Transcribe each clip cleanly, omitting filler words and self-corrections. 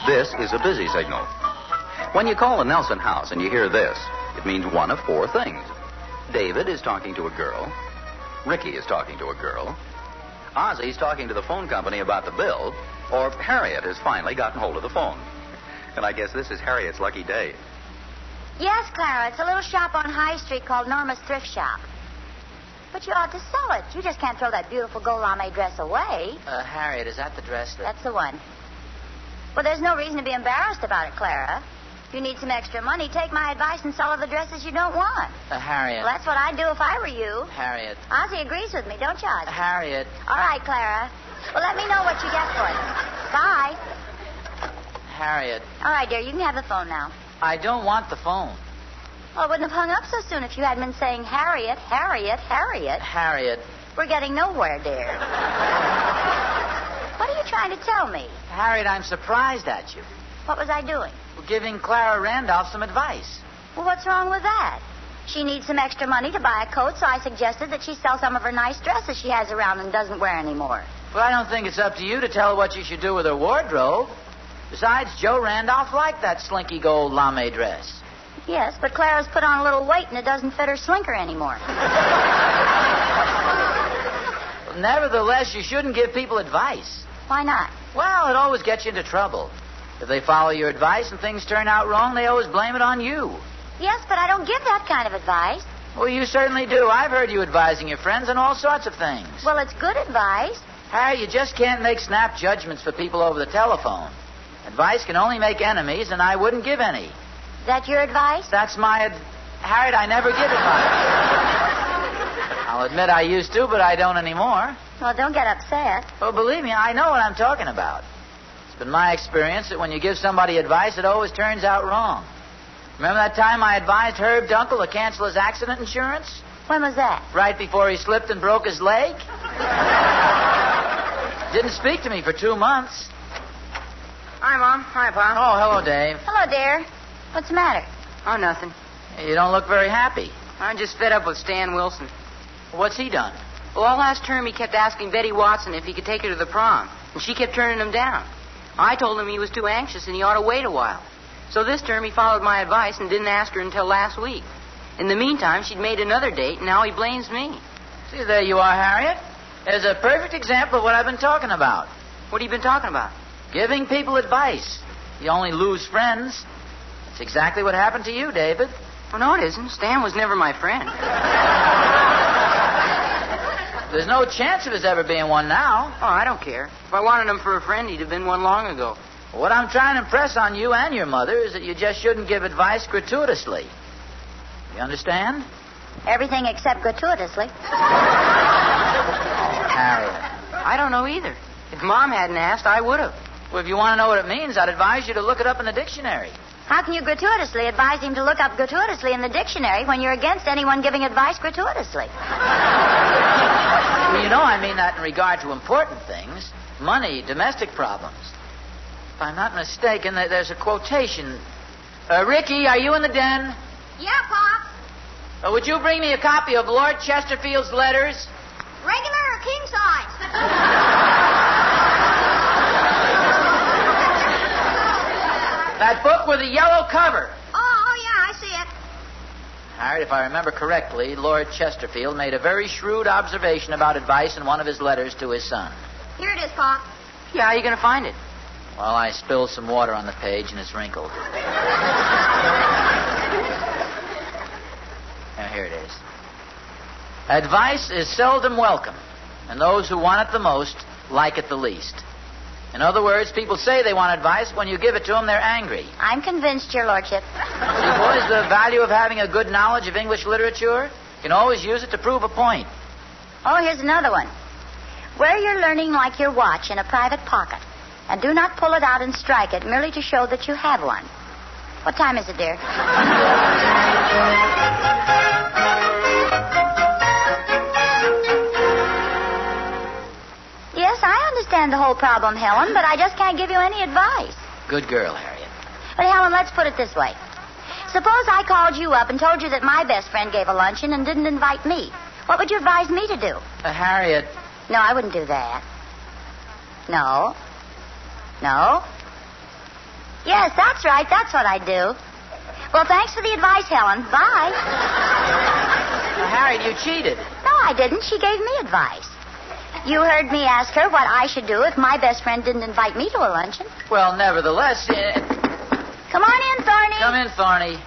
This is a busy signal. When you call the Nelson house and you hear this, it means one of four things. David is talking to a girl. Ricky is talking to a girl. Ozzie's talking to the phone company about the bill. Or Harriet has finally gotten hold of the phone. And I guess this is Harriet's lucky day. Yes, Clara. It's a little shop on High Street called Norma's Thrift Shop. But you ought to sell it. You just can't throw that beautiful gold lame dress away. Harriet, is that the dress that... That's the one. Well, there's no reason to be embarrassed about it, Clara. If you need some extra money, take my advice and sell her the dresses you don't want. Harriet. Well, that's what I'd do if I were you. Harriet. Ozzie agrees with me, don't you, Ozzie? Harriet. All right, Clara. Well, let me know what you get for it. Bye. Harriet. All right, dear, you can have the phone now. I don't want the phone. Well, I wouldn't have hung up so soon if you hadn't been saying Harriet, Harriet, Harriet. Harriet. We're getting nowhere, dear. What are you trying to tell me? Harriet, I'm surprised at you. What was I doing? Well, giving Clara Randolph some advice. Well, what's wrong with that? She needs some extra money to buy a coat, so I suggested that she sell some of her nice dresses she has around and doesn't wear anymore. Well, I don't think it's up to you to tell her what she should do with her wardrobe. Besides, Joe Randolph liked that slinky gold lame dress. Yes, but Clara's put on a little weight and it doesn't fit her slinker anymore. Well, nevertheless, you shouldn't give people advice. Why not? Well, it always gets you into trouble. If they follow your advice and things turn out wrong, they always blame it on you. Yes, but I don't give that kind of advice. Well, you certainly do. I've heard you advising your friends on all sorts of things. Well, it's good advice. Harry, you just can't make snap judgments for people over the telephone. Advice can only make enemies, and I wouldn't give any. Is that your advice? That's my Harriet, I never give advice. I'll admit I used to, but I don't anymore. Well, don't get upset. Well, believe me, I know what I'm talking about. It's been my experience that when you give somebody advice, it always turns out wrong. Remember that time I advised Herb Dunkel to cancel his accident insurance? When was that? Right before he slipped and broke his leg. Didn't speak to me for 2 months. Hi, Mom. Hi, Pa. Oh, hello, Dave. Hello, dear. What's the matter? Oh, nothing. You don't look very happy. I'm just fed up with Stan Wilson. What's he done? Well, all last term he kept asking Betty Watson if he could take her to the prom, and she kept turning him down. I told him he was too anxious and he ought to wait a while. So this term he followed my advice and didn't ask her until last week. In the meantime, she'd made another date, and now he blames me. See, there you are, Harriet. There's a perfect example of what I've been talking about. What have you been talking about? Giving people advice. You only lose friends. That's exactly what happened to you, David. Well, no, it isn't. Stan was never my friend. There's no chance of his ever being one now. Oh, I don't care. If I wanted him for a friend, he'd have been one long ago. What I'm trying to impress on you and your mother is that you just shouldn't give advice gratuitously. You understand? Everything except gratuitously. Harriet. I don't know either. If Mom hadn't asked, I would have. Well, if you want to know what it means, I'd advise you to look it up in the dictionary. How can you gratuitously advise him to look up gratuitously in the dictionary when you're against anyone giving advice gratuitously? Well, you know I mean that in regard to important things. Money, domestic problems. If I'm not mistaken, there's a quotation. Ricky, are you in the den? Yeah, Pop. Would you bring me a copy of Lord Chesterfield's letters? Regular or king size? That book with the yellow cover. Oh, yeah, I see it. Harriet, if I remember correctly, Lord Chesterfield made a very shrewd observation about advice in one of his letters to his son. Here it is, Pop. Yeah, how are you going to find it? Well, I spilled some water on the page and it's wrinkled. Here it is. Advice is seldom welcome, and those who want it the most like it the least. In other words, people say they want advice. When you give it to them, they're angry. I'm convinced, Your Lordship. See, boys, the value of having a good knowledge of English literature, you can always use it to prove a point. Oh, here's another one. Wear your learning like your watch in a private pocket, and do not pull it out and strike it merely to show that you have one. What time is it, dear? Yes, I understand the whole problem, Helen, but I just can't give you any advice. Good girl, Harriet. But, Helen, let's put it this way. Suppose I called you up and told you that my best friend gave a luncheon and didn't invite me. What would you advise me to do? Harriet. No, I wouldn't do that. No. No. Yes, that's right. That's what I do. Well, thanks for the advice, Helen. Bye. Harriet, you cheated. No, I didn't. She gave me advice. You heard me ask her what I should do if my best friend didn't invite me to a luncheon. Well, nevertheless... Come on in, Thorny. Come in, Thorny.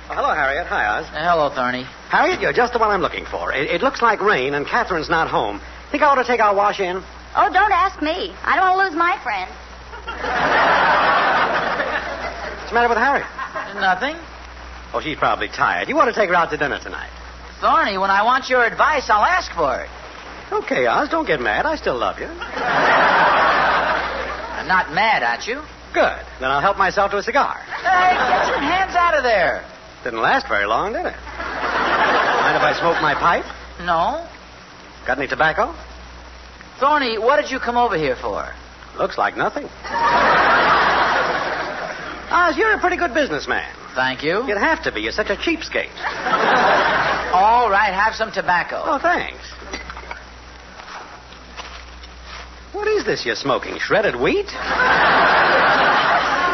Oh, hello, Harriet. Hi, Oz. Hello, Thorny. Harriet, you're just the one I'm looking for. It looks like rain, and Catherine's not home. Think I ought to take our wash in? Oh, don't ask me. I don't want to lose my friend. What's the matter with Harriet? Nothing. Oh, she's probably tired. You ought to take her out to dinner tonight. Thorny, when I want your advice, I'll ask for it. Okay, Oz, don't get mad. I still love you. I'm not mad at you. Good. Then I'll help myself to a cigar. Hey, get your hands out of there. Didn't last very long, did it? Mind if I smoke my pipe? No. Got any tobacco? Thorny, what did you come over here for? Looks like nothing. Oz, you're a pretty good businessman. Thank you. You'd have to be. You're such a cheapskate. All right, have some tobacco. Oh, thanks. What is this you're smoking? Shredded wheat?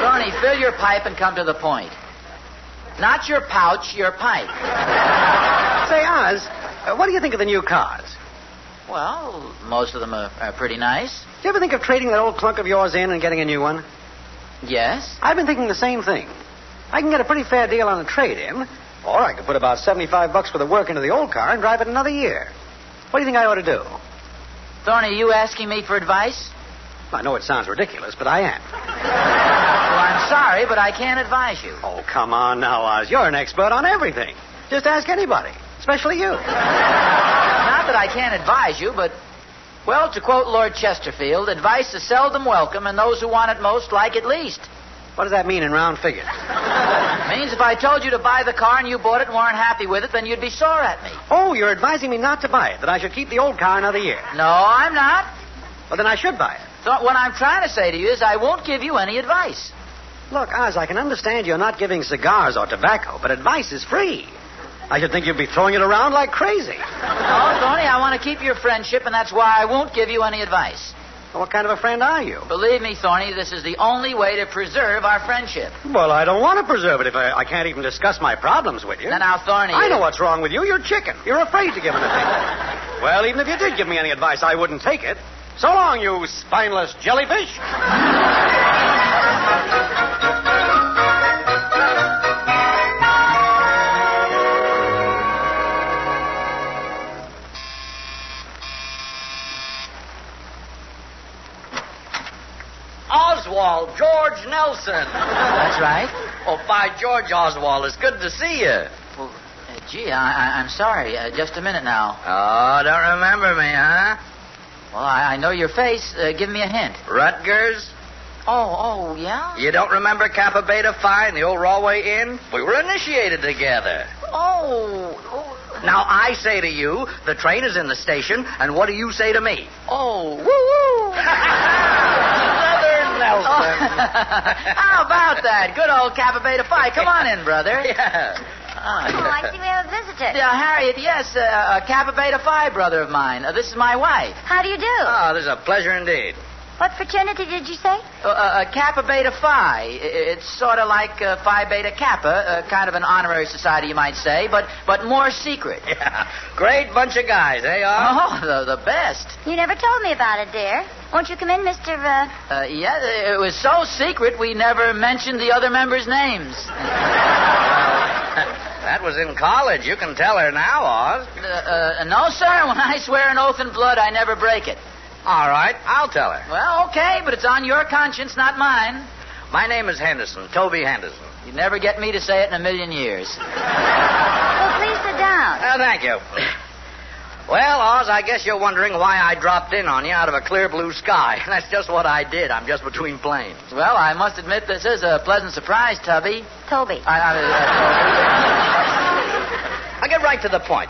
Thorny, fill your pipe and come to the point. Not your pouch, your pipe. Say, Oz, what do you think of the new cars? Well, most of them are pretty nice. Do you ever think of trading that old clunk of yours in and getting a new one? Yes. I've been thinking the same thing. I can get a pretty fair deal on a trade-in, or I could put about $75 worth of work into the old car and drive it another year. What do you think I ought to do? Thorny, are you asking me for advice? I know it sounds ridiculous, but I am. Well, I'm sorry, but I can't advise you. Oh, come on now, Oz. You're an expert on everything. Just ask anybody, especially you. Not that I can't advise you, but, well, to quote Lord Chesterfield, advice is seldom welcome, and those who want it most like it least. What does that mean in round figures? It means if I told you to buy the car and you bought it and weren't happy with it, then you'd be sore at me. Oh, you're advising me not to buy it, that I should keep the old car another year. No, I'm not. Well, then I should buy it. So what I'm trying to say to you is I won't give you any advice. Look, Oz, I can understand you're not giving cigars or tobacco, but advice is free. I should think you'd be throwing it around like crazy. No, Tony, I want to keep your friendship, and that's why I won't give you any advice. Well, what kind of a friend are you? Believe me, Thorny, this is the only way to preserve our friendship. Well, I don't want to preserve it if I can't even discuss my problems with you. Now, Thorny... I know what's wrong with you. You're chicken. You're afraid to give an opinion. Well, even if you did give me any advice, I wouldn't take it. So long, you spineless jellyfish. Oswald, George Nelson. That's right. Oh, by George, Oswald, it's good to see you. Well, gee, I'm sorry. Just a minute now. Oh, don't remember me, huh? Well, I know your face. Give me a hint. Rutgers? Oh, yeah? You don't remember Kappa Beta Phi and the old Rawway Inn? We were initiated together. Oh. Now, I say to you, the train is in the station, and what do you say to me? Oh, woo-woo. Southern Nelson. How about that? Good old Kappa Beta Phi. Come on in, brother. Yeah. Oh, I see we have a visitor. Harriet, yes, a Kappa Beta Phi brother of mine. This is my wife. How do you do? Oh, this is a pleasure indeed. What fraternity did you say? Kappa Beta Phi. It's sort of like Phi Beta Kappa, kind of an honorary society, you might say, but more secret. Yeah. Great bunch of guys, eh, Oz? Oh, the best. You never told me about it, dear. Won't you come in, Mr. Yeah, it was so secret we never mentioned the other members' names. That was in college. You can tell her now, Oz. No, sir. When I swear an oath in blood, I never break it. All right, I'll tell her. Well, okay, but it's on your conscience, not mine. My name is Henderson, Toby Henderson. You'd never get me to say it in a million years. Well, please sit down. Thank you. Well, Oz, I guess you're wondering why I dropped in on you out of a clear blue sky. That's just what I did. I'm just between planes. Well, I must admit this is a pleasant surprise, Tubby. Toby. I'll get right to the point.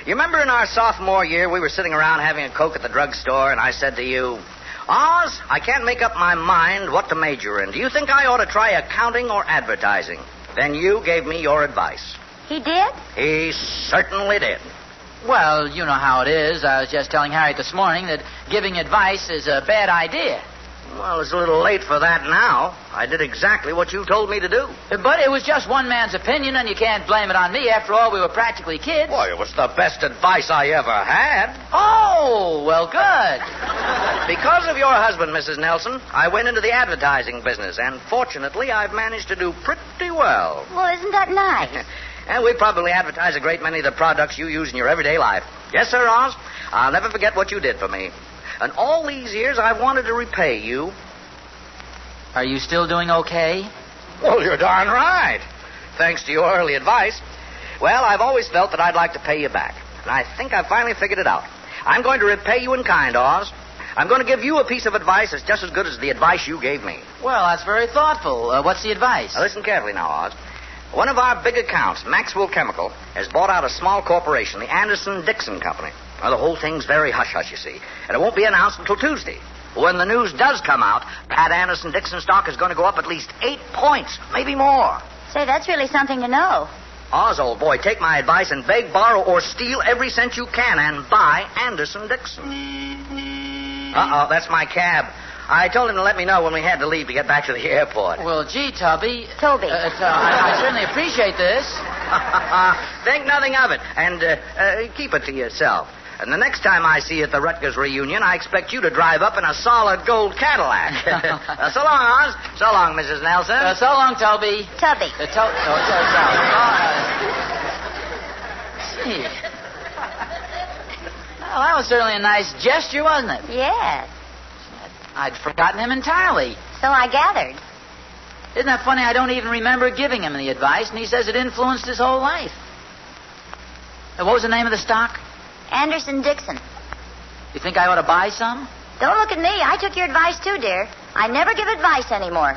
You remember in our sophomore year, we were sitting around having a Coke at the drugstore, and I said to you, Oz, I can't make up my mind what to major in. Do you think I ought to try accounting or advertising? Then you gave me your advice. He did? He certainly did. Well, you know how it is. I was just telling Harriet this morning that giving advice is a bad idea. Well, it's a little late for that now. I did exactly what you told me to do. But it was just one man's opinion, and you can't blame it on me. After all, we were practically kids. Boy, it was the best advice I ever had. Oh, well, good. Because of your husband, Mrs. Nelson, I went into the advertising business, and fortunately, I've managed to do pretty well. Well, isn't that nice? And we probably advertise a great many of the products you use in your everyday life. Yes, sir, Oz. I'll never forget what you did for me. And all these years, I've wanted to repay you. Are you still doing okay? Well, you're darn right. Thanks to your early advice. Well, I've always felt that I'd like to pay you back. And I think I've finally figured it out. I'm going to repay you in kind, Oz. I'm going to give you a piece of advice that's just as good as the advice you gave me. Well, that's very thoughtful. What's the advice? Now, listen carefully now, Oz. One of our big accounts, Maxwell Chemical, has bought out a small corporation, the Anderson-Dixon Company. Now, the whole thing's very hush-hush, you see, and it won't be announced until Tuesday. When the news does come out, that Anderson-Dixon stock is going to go up at least 8 points, maybe more. Say, that's really something to know. Oz, old boy, take my advice and beg, borrow, or steal every cent you can and buy Anderson-Dixon. Uh-oh, that's my cab. I told him to let me know when we had to leave to get back to the airport. Well, gee, Toby. Toby. I certainly appreciate this. Think nothing of it, and keep it to yourself. And the next time I see you at the Rutgers reunion, I expect you to drive up in a solid gold Cadillac. So long, Oz. So long, Mrs. Nelson. So long, Toby. Tubby. Gee. Well, that was certainly a nice gesture, wasn't it? Yes. I'd forgotten him entirely. So I gathered. Isn't that funny? I don't even remember giving him the advice, and he says it influenced his whole life. What was the name of the stock? Anderson-Dixon. You think I ought to buy some? Don't look at me. I took your advice, too, dear. I never give advice anymore.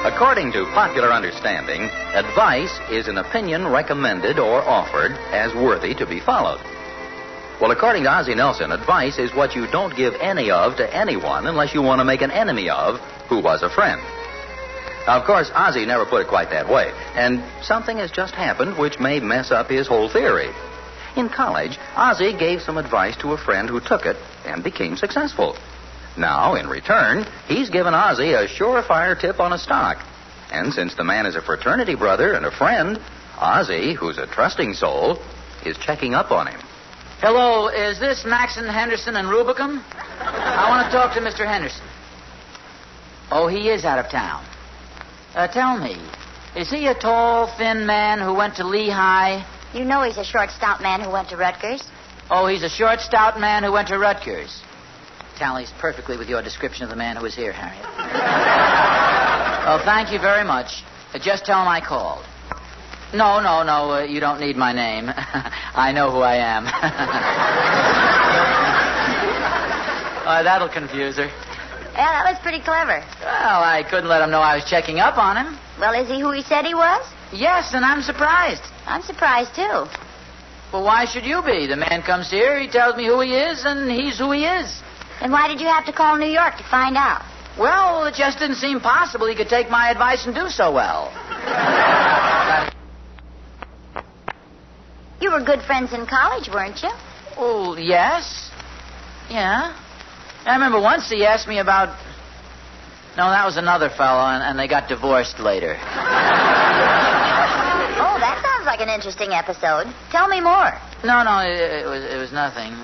According to popular understanding, advice is an opinion recommended or offered as worthy to be followed. Well, according to Ozzie Nelson, advice is what you don't give any of to anyone unless you want to make an enemy of who was a friend. Now, of course, Ozzie never put it quite that way, and something has just happened which may mess up his whole theory. In college, Ozzie gave some advice to a friend who took it and became successful. Now, in return, he's given Ozzie a surefire tip on a stock. And since the man is a fraternity brother and a friend, Ozzie, who's a trusting soul, is checking up on him. Hello, is this Maxon, Henderson, and Rubicam? I want to talk to Mr. Henderson. Oh, he is out of town. Tell me, is he a tall, thin man who went to Lehigh? You know he's a short, stout man who went to Rutgers. Oh, he's a short, stout man who went to Rutgers. Tallies perfectly with your description of the man who was here, Harriet. Oh, thank you very much. Just tell him I called. No, you don't need my name. I know who I am. That'll confuse her. Yeah, that was pretty clever. Well, I couldn't let him know I was checking up on him. Well, is he who he said he was? Yes, and I'm surprised. I'm surprised, too. Well, why should you be? The man comes here, he tells me who he is, and he's who he is. Then why did you have to call New York to find out? Well, it just didn't seem possible he could take my advice and do so well. You were good friends in college, weren't you? Oh, yes. Yeah. I remember once he asked me about... No, that was another fellow, and they got divorced later. Oh, that sounds like an interesting episode. Tell me more. No, it was nothing.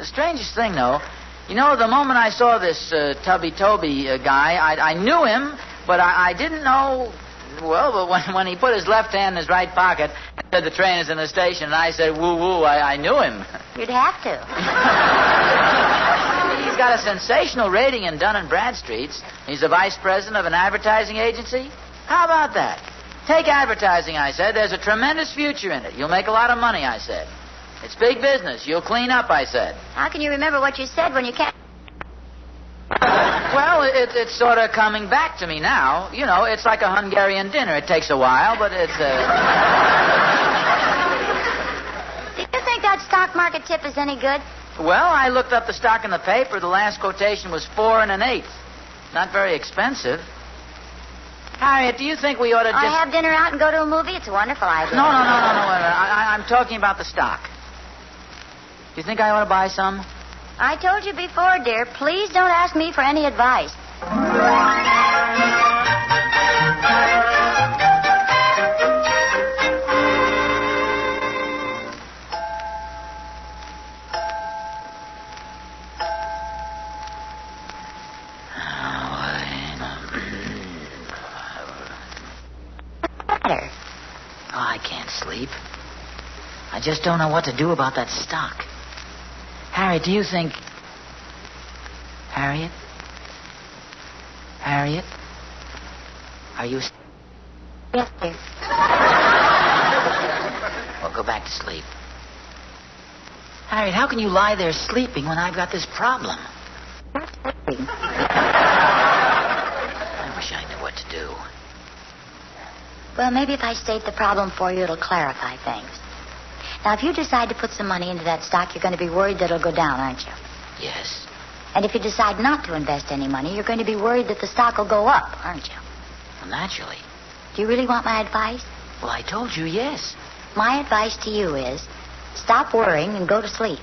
Strangest thing, though... You know, the moment I saw this Tubby Toby guy, I knew him, but I didn't know... Well, but when he put his left hand in his right pocket and said the train is in the station, and I said, woo-woo, I knew him. You'd have to. He's got a sensational rating in Dun & Bradstreet's. He's the vice president of an advertising agency. How about that? Take advertising, I said. There's a tremendous future in it. You'll make a lot of money, I said. It's big business. You'll clean up, I said. How can you remember what you said when you can't... Well, it's sort of coming back to me now. You know, it's like a Hungarian dinner. It takes a while, but it's... Do you think that stock market tip is any good? Well, I looked up the stock in the paper. The last quotation was 4 1/8. Not very expensive. Harriet, do you think we ought to just... I have dinner out and go to a movie? It's a wonderful idea. No. I'm talking about the stock. Do you think I ought to buy some? I told you before, dear, please don't ask me for any advice. I can't sleep. I just don't know what to do about that stock. Harriet, do you think... Harriet? Harriet? Are you... Yes, dear. Well, go back to sleep. Harriet, how can you lie there sleeping when I've got this problem? Not sleeping. I wish I knew what to do. Well, maybe if I state the problem for you, it'll clarify things. Now, if you decide to put some money into that stock, you're going to be worried that it'll go down, aren't you? Yes. And if you decide not to invest any money, you're going to be worried that the stock will go up, aren't you? Well, naturally. Do you really want my advice? Well, I told you yes. My advice to you is stop worrying and go to sleep.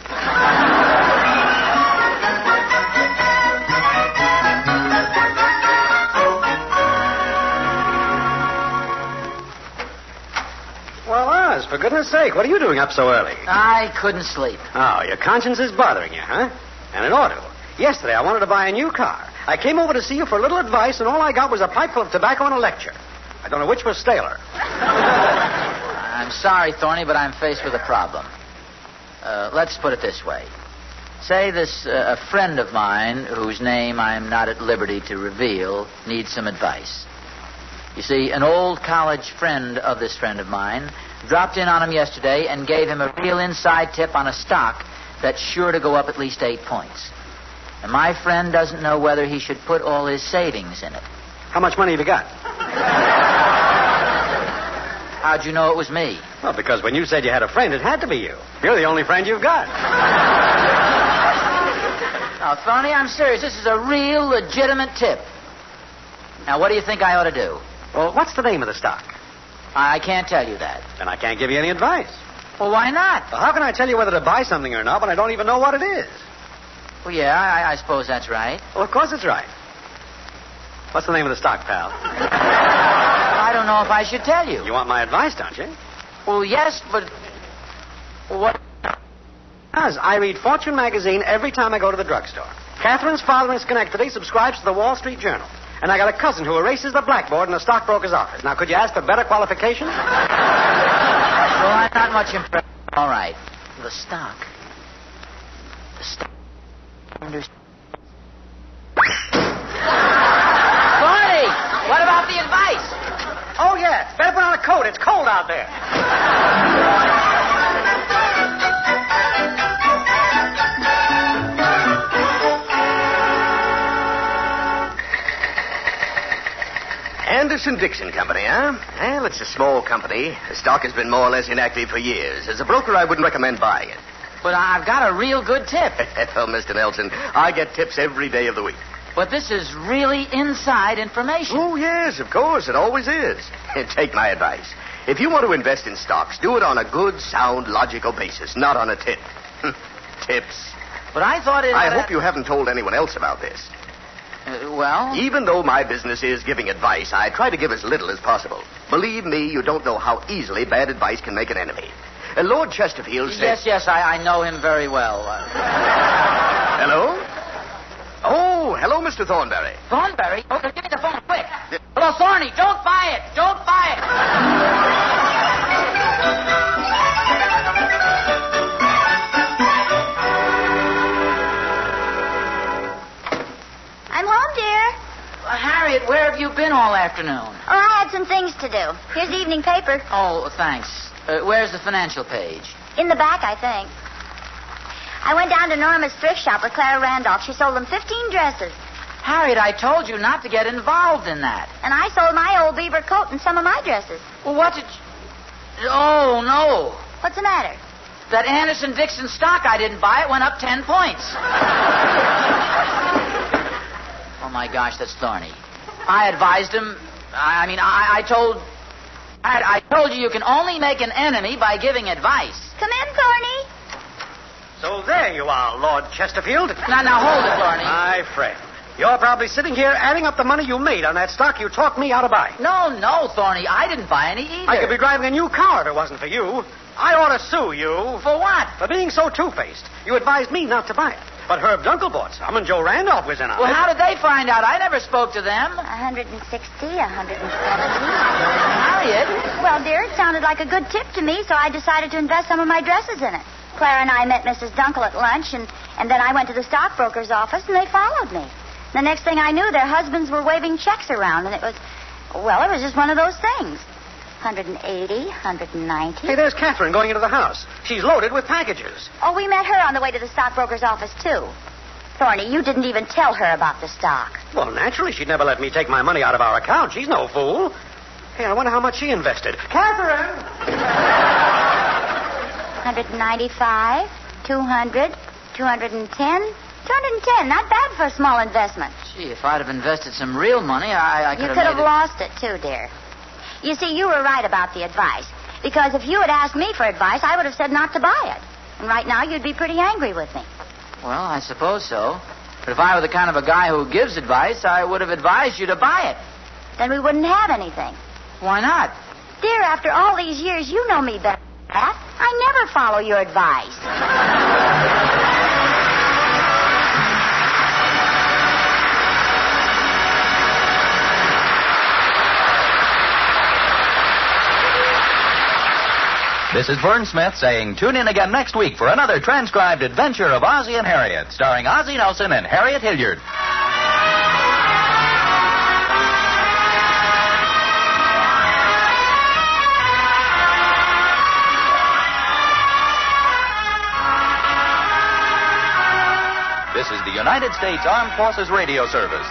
Well, Oz, for goodness sake, what are you doing up so early? I couldn't sleep. Oh, your conscience is bothering you, huh? And it ought to. Yesterday, I wanted to buy a new car. I came over to see you for a little advice, and all I got was a pipe full of tobacco and a lecture. I don't know which was staler. I'm sorry, Thorny, but I'm faced with a problem. Let's put it this way. Say a friend of mine, whose name I'm not at liberty to reveal, needs some advice. You see, an old college friend of this friend of mine dropped in on him yesterday and gave him a real inside tip on a stock that's sure to go up at least 8 points. And my friend doesn't know whether he should put all his savings in it. How much money have you got? How'd you know it was me? Well, because when you said you had a friend, it had to be you. You're the only friend you've got. Now, Thorny, I'm serious. This is a real, legitimate tip. Now, what do you think I ought to do? Well, what's the name of the stock? I can't tell you that. Then I can't give you any advice. Well, why not? Well, how can I tell you whether to buy something or not when I don't even know what it is? Well, yeah, I suppose that's right. Well, of course it's right. What's the name of the stock, pal? I don't know if I should tell you. You want my advice, don't you? Well, yes, but... What? Oz, I read Fortune magazine every time I go to the drugstore. Catherine's father in Schenectady subscribes to the Wall Street Journal. And I got a cousin who erases the blackboard in the stockbroker's office. Now, could you ask for better qualifications? Well, I'm not much impressed. All right. The stock. Funny! What about the advice? Oh, yeah. Better put on a coat. It's cold out there. Anderson-Dixon Company, huh? Well, it's a small company. The stock has been more or less inactive for years. As a broker, I wouldn't recommend buying it. But I've got a real good tip. Oh, Mr. Nelson, I get tips every day of the week. But this is really inside information. Oh, yes, of course. It always is. Take my advice. If you want to invest in stocks, do it on a good, sound, logical basis, not on a tip. Tips. But I thought it... I hope you haven't told anyone else about this. Well? Even though my business is giving advice, I try to give as little as possible. Believe me, you don't know how easily bad advice can make an enemy. Lord Chesterfield said... Yes, I know him very well. Hello? Oh, hello, Mr. Thornberry. Thornberry? Okay, give me the phone quick. Hello, Thorny, don't buy it. Don't buy it. I'm home, dear. Harriet, where have you been all afternoon? Oh, I had some things to do. Here's the evening paper. Oh, thanks. Where's the financial page? In the back, I think. I went down to Norma's thrift shop with Clara Randolph. She sold them 15 dresses. Harriet, I told you not to get involved in that. And I sold my old beaver coat and some of my dresses. Well, what did you... Oh, no. What's the matter? That Anderson-Dixon stock I didn't buy, it went up 10 points. Oh, my gosh, that's thorny. I advised him... I told you can only make an enemy by giving advice. Come in, Thorny. So there you are, Lord Chesterfield. Now, hold it, Thorny. My friend. You're probably sitting here adding up the money you made on that stock you talked me out of buying. No, Thorny, I didn't buy any either. I could be driving a new car if it wasn't for you. I ought to sue you. For what? For being so two-faced. You advised me not to buy it. But Herb Dunkel bought some, and Joe Randolph was in on Well, it. how did they find out? I never spoke to them. 160, 170. Harriet? Well, dear, it sounded like a good tip to me, so I decided to invest some of my dresses in it. Clara and I met Mrs. Dunkel at lunch, and then I went to the stockbroker's office, and they followed me. The next thing I knew, their husbands were waving checks around, and it was just one of those things. 180, 190. Hey, there's Catherine going into the house. She's loaded with packages. Oh, we met her on the way to the stockbroker's office, too. Thorny, you didn't even tell her about the stock. Well, naturally, she'd never let me take my money out of our account. She's no fool. Hey, I wonder how much she invested. Catherine! 195, 200, 210. 210, not bad for a small investment. Gee, if I'd have invested some real money, I could You have could have made it... lost it, too, dear. You see, you were right about the advice. Because if you had asked me for advice, I would have said not to buy it. And right now, you'd be pretty angry with me. Well, I suppose so. But if I were the kind of a guy who gives advice, I would have advised you to buy it. Then we wouldn't have anything. Why not? Dear, after all these years, you know me better than that. I never follow your advice. This is Vern Smith saying tune in again next week for another transcribed adventure of Ozzie and Harriet, starring Ozzie Nelson and Harriet Hilliard. This is the United States Armed Forces Radio Service.